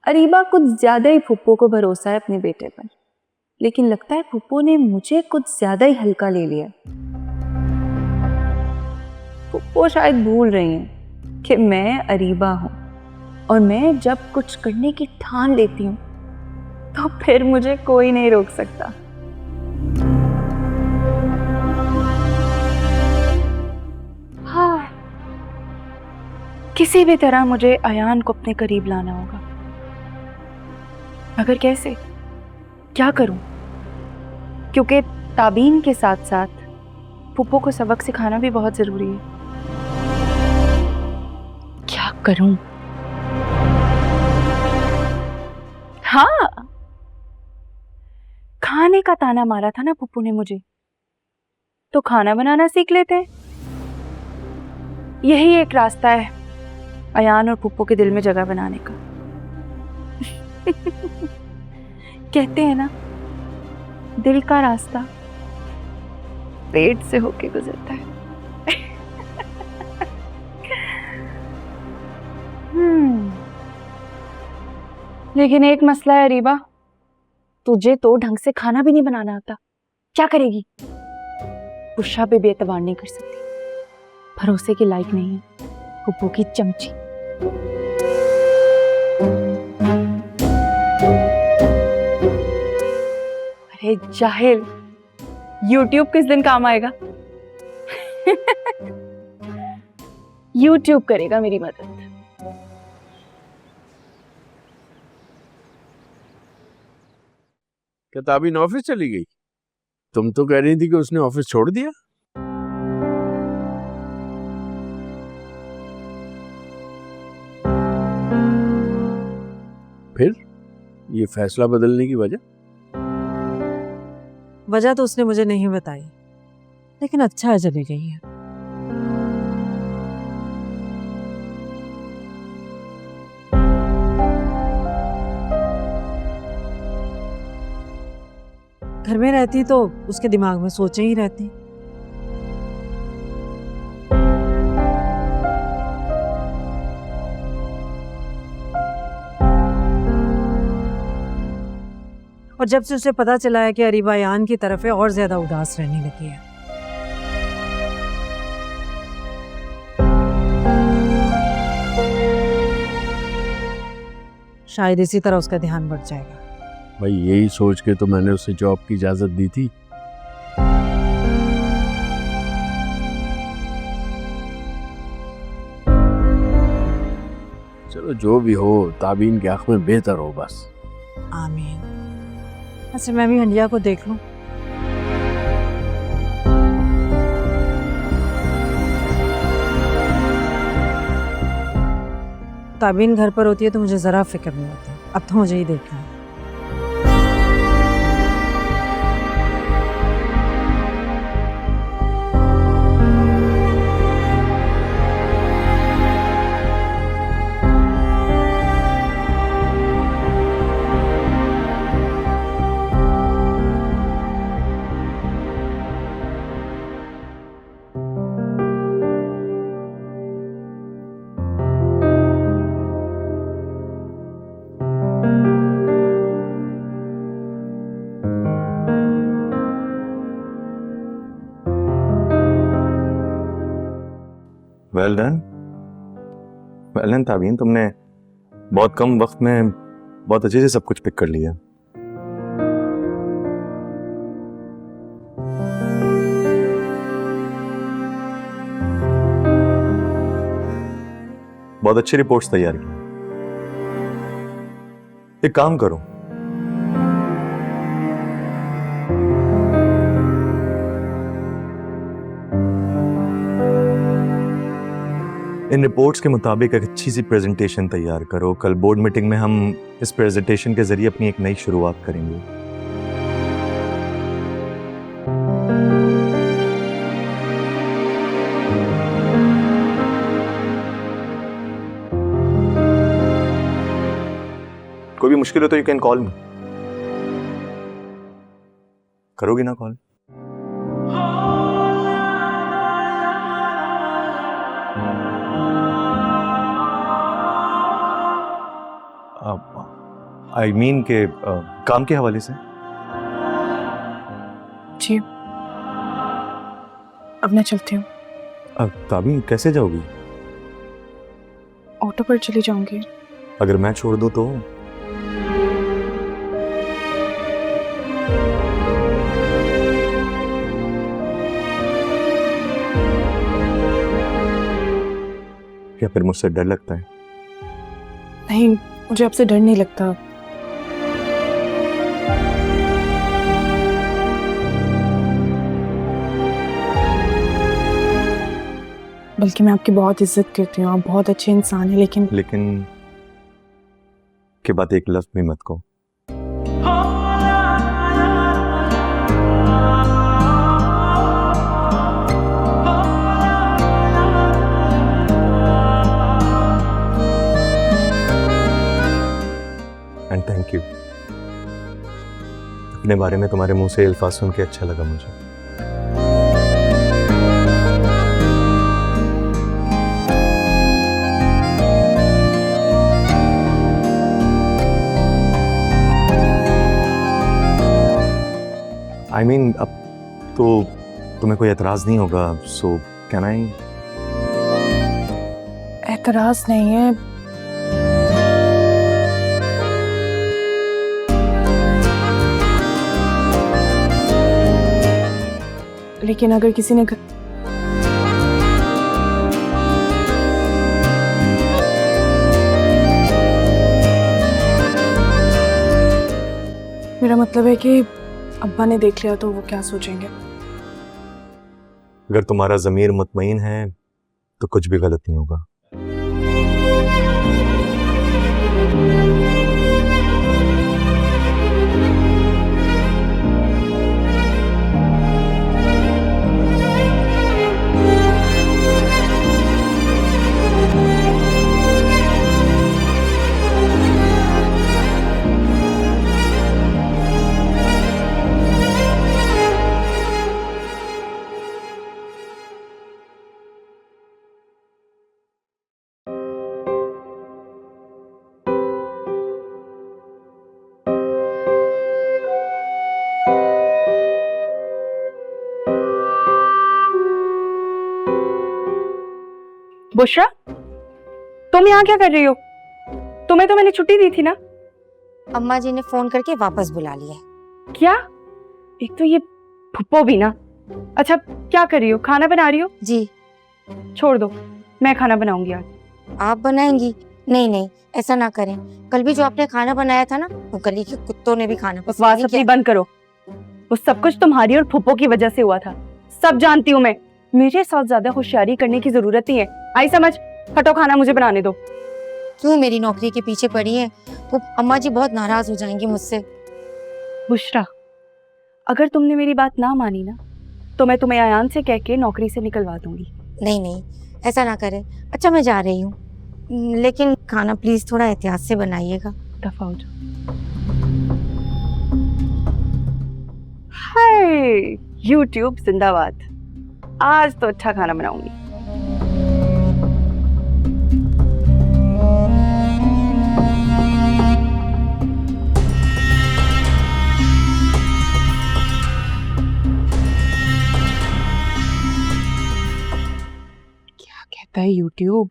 अरीबा कुछ ज्यादा ही फुप्पो को भरोसा है अपने बेटे पर, लेकिन लगता है फुप्पो ने मुझे कुछ ज्यादा ही हल्का ले लिया। फुप्पो शायद भूल रही हैं कि मैं अरीबा हूं और मैं जब कुछ करने की ठान लेती हूं तो फिर मुझे कोई नहीं रोक सकता। हाँ, किसी भी तरह मुझे अयान को अपने करीब लाना होगा, मगर कैसे, क्या करूं? क्योंकि ताबीन के साथ साथ फुप्पो को सबक सिखाना भी बहुत जरूरी है। क्या करूं? हाँ, खाने का ताना मारा था ना फुप्पो ने मुझे, तो खाना बनाना सीख लेते हैं। यही एक रास्ता है अयान और फुप्पो के दिल में जगह बनाने का। कहते हैं ना, दिल का रास्ता पेट से होके गुजरता है। लेकिन एक मसला है अरीबा, तुझे तो ढंग से खाना भी नहीं बनाना आता। क्या करेगी? बुशरा पे भी एतबार नहीं कर सकती, भरोसे के लायक नहीं है फुप्पो की चमची। अरे जाहिल, YouTube किस दिन काम आएगा? YouTube करेगा मेरी मदद। क्या ताबीन ऑफिस चली गई? तुम तो कह रही थी कि उसने ऑफिस छोड़ दिया। फिर ये फैसला बदलने की वजह? वजह तो उसने मुझे नहीं बताई, लेकिन अच्छा है चली गई है। घर में रहती तो उसके दिमाग में सोचे ही रहती। और जब से उसे पता चला है कि अरीबा अयान की तरफ है, और ज्यादा उदास रहने लगी है। शायद इसी तरह उसका ध्यान बढ़ जाएगा। भाई यही सोच के तो मैंने उसे जॉब की इजाजत दी थी। चलो जो भी हो, ताबीन की आंख में बेहतर हो बस। आमीन। अच्छा, मैं भी हंडिया को देख लूं। ताबीन घर पर होती है तो मुझे जरा फिक्र नहीं होती। अब तो मुझे ही देखना है। वेल डन, वेल डन ताबीन, तुमने बहुत कम वक्त में बहुत अच्छे से सब कुछ पिक कर लिया। बहुत अच्छी रिपोर्ट्स तैयार की। एक काम करो, इन रिपोर्ट्स के मुताबिक एक अच्छी सी प्रेजेंटेशन तैयार करो। कल बोर्ड मीटिंग में हम इस प्रेजेंटेशन के जरिए अपनी एक नई शुरुआत करेंगे। कोई भी मुश्किल हो तो यू कैन कॉल मी। करोगी ना कॉल? अब आई मीन के काम के हवाले से। जी अब मैं चलती हूँ। अब ताबीन कैसे जाओगी? ऑटो पर चली जाऊंगी। अगर मैं छोड़ दूं तो? या फिर मुझसे डर लगता है? नहीं, मुझे आपसे डर नहीं लगता। बल्कि मैं आपकी बहुत इज्जत करती हूँ, आप बहुत अच्छे इंसान हैं, लेकिन के बाद एक लफ्ज भी मत कहो। And thank you. अपने बारे में तुम्हारे मुंह से अल्फाज सुन के अच्छा लगा मुझे। आई मीन अब तो तुम्हें कोई एतराज नहीं होगा, सो कैन आई? एतराज नहीं है, लेकिन अगर किसी ने मेरा मतलब है कि अब्बा ने देख लिया तो वो क्या सोचेंगे? अगर तुम्हारा ज़मीर मुतमईन है तो कुछ भी गलत नहीं होगा। बुशरा, तुम यहाँ क्या कर रही हो? तुम्हें तो मैंने छुट्टी दी थी ना? अम्मा जी ने फोन करके वापस बुला लिया है। क्या? एक तो ये फुप्पो भी ना। अच्छा, क्या कर रही हो? खाना बना रही हो? जी। छोड़ दो, मैं खाना बनाऊंगी आज। आप बनाएंगी? नहीं नहीं, ऐसा ना करें। कल भी जो आपने खाना बनाया था ना, वो गली के कुत्तों ने भी खाना पसंद बकवास नहीं अपनी किया। बंद करो। वो सब कुछ तुम्हारी और फुप्पो की वजह से हुआ था, सब जानती हूँ मैं। मेरे साथ ज्यादा होशियारी करने की जरूरत नहीं है, आई समझ? हटो, खाना मुझे बनाने दो। क्यों मेरी नौकरी के पीछे पड़ी है? वो अम्मा जी बहुत नाराज हो जाएंगी मुझसे। बुशरा, अगर तुमने मेरी बात ना मानी ना, तो मैं तुम्हें आयान से कह के नौकरी से निकलवा दूंगी। नहीं नहीं, ऐसा ना करें। अच्छा, मैं जा रही हूँ, लेकिन खाना प्लीज थोड़ा एहतियात से बनाइएगा। दफा हो जाओ। हाय यूट्यूब जिंदाबाद, आज तो अच्छा खाना बनाऊंगी। क्या कहता है यूट्यूब?